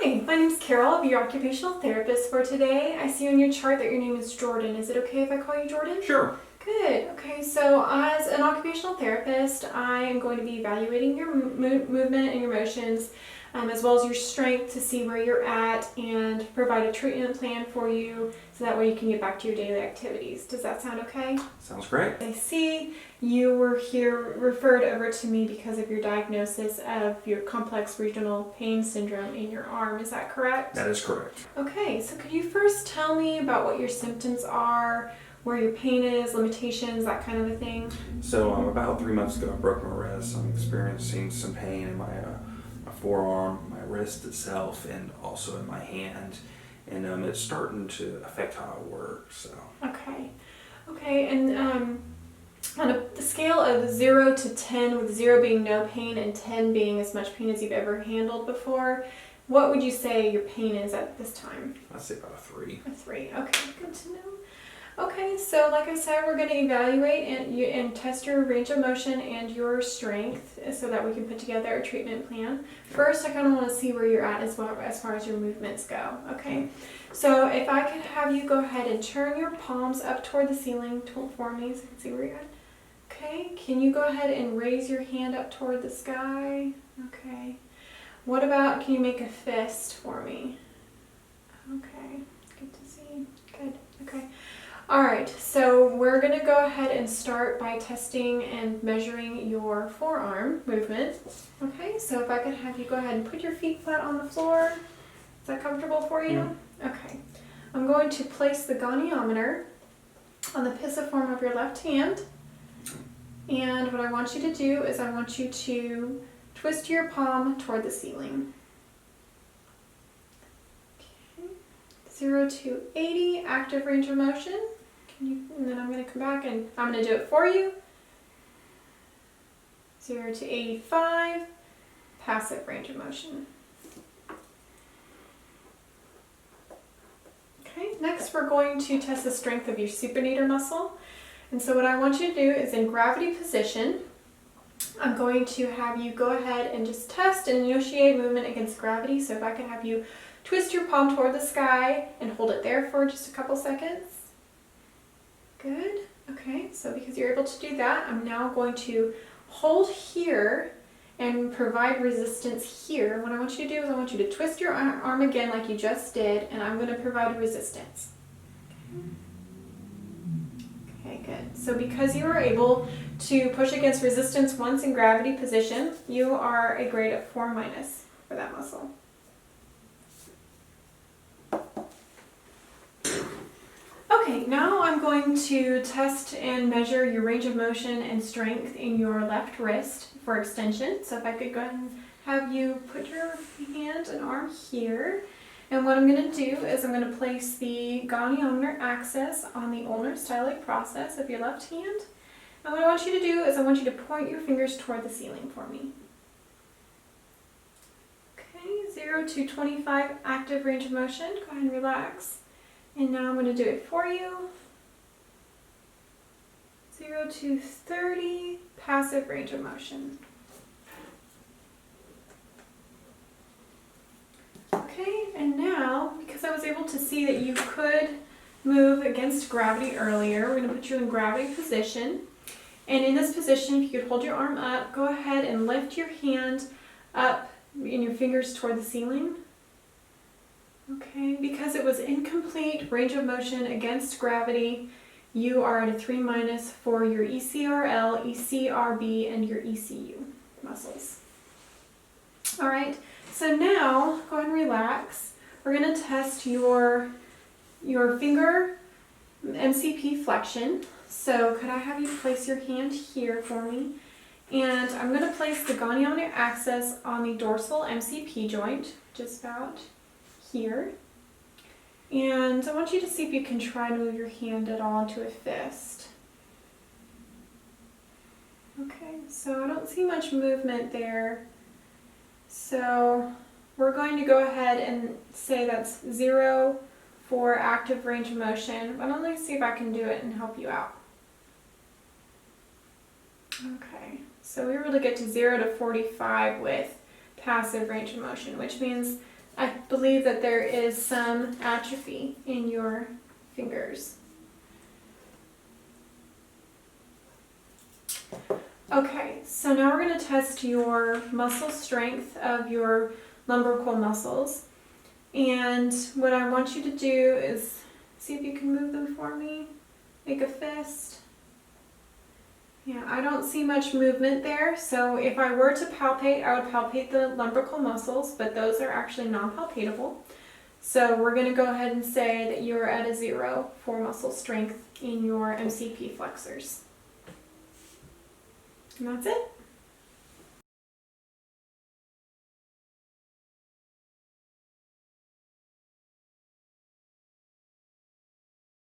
Hi, my name is Carol. I'll be your occupational therapist for today. I see on your chart that your name is Jordan. Is it okay if I call you Jordan? Sure. Good. Okay, so as an occupational therapist, I am going to be evaluating your movement and your motions, as well as your strength to see where you're at and provide a treatment plan for you so that way you can get back to your daily activities. Does that sound okay? Sounds great. I see you were here referred over to me because of your diagnosis of your complex regional pain syndrome in your arm. Is that correct? That is correct. Okay, so could you first tell me about what your symptoms are, where your pain is, limitations, that kind of a thing? So about 3 months ago, I broke my wrist. I'm experiencing some pain in my forearm, my wrist itself, and also in my hand. And it's starting to affect how I work. So. Okay, and on a scale of 0 to 10, with 0 being no pain and 10 being as much pain as you've ever handled before, what would you say your pain is at this time? I'd say about a 3. A 3. Okay, good to know. Okay, so like I said, we're going to evaluate and test your range of motion and your strength so that we can put together a treatment plan. First, I kind of want to see where you're at as far as your movements go. Okay, so if I could have you go ahead and turn your palms up toward the ceiling for me so I can see where you're at. Okay, can you go ahead and raise your hand up toward the sky? Okay. What about, can you make a fist for me? Okay, good to see. Good, okay. Alright, so we're going to go ahead and start by testing and measuring your forearm movement. Okay, so if I could have you go ahead and put your feet flat on the floor. Is that comfortable for you? Okay. I'm going to place the goniometer on the pisiform of your left hand. And what I want you to do is I want you to twist your palm toward the ceiling. 0 to 80, active range of motion. And then I'm going to come back and I'm going to do it for you. 0 to 85, passive range of motion. Okay, next we're going to test the strength of your supinator muscle. And so what I want you to do is in gravity position, I'm going to have you go ahead and just test and initiate movement against gravity. So if I could have you twist your palm toward the sky and hold it there for just a couple seconds. Good. Okay, so because you're able to do that, I'm now going to hold here and provide resistance here. What I want you to do is I want you to twist your arm again like you just did, and I'm going to provide resistance. Okay, good. So because you were able to push against resistance once in gravity position, you are a grade of 4- for that muscle. Okay, now I'm going to test and measure your range of motion and strength in your left wrist for extension. So if I could go ahead and have you put your hand and arm here. And what I'm going to do is I'm going to place the goniometer axis on the ulnar stylic process of your left hand. And what I want you to do is I want you to point your fingers toward the ceiling for me. Okay, 0 to 25, active range of motion. Go ahead and relax. And now I'm going to do it for you. 0 to 30, passive range of motion. Okay, and now, because I was able to see that you could move against gravity earlier, we're going to put you in gravity position. And in this position, if you could hold your arm up, go ahead and lift your hand up and your fingers toward the ceiling. Okay, because it was incomplete range of motion against gravity, you are at a 3- for your ECRL, ECRB, and your ECU muscles. Alright, so now go ahead and relax. We're going to test your finger MCP flexion. So could I have you place your hand here for me? And I'm going to place the goniometer axis on the dorsal MCP joint, just about here. And I want you to see if you can try to move your hand at all into a fist. Okay, so I don't see much movement there. So we're going to go ahead and say that's 0 for active range of motion. But let me see if I can do it and help you out. Okay, so we really get to 0 to 45 with passive range of motion, which means I believe that there is some atrophy in your fingers. Okay, so now we're going to test your muscle strength of your lumbrical muscles. And what I want you to do is see if you can move them for me. Make a fist. Yeah, I don't see much movement there, so if I were to palpate, I would palpate the lumbrical muscles, but those are actually non-palpatable. So we're going to go ahead and say that you're at a 0 for muscle strength in your MCP flexors. And that's it.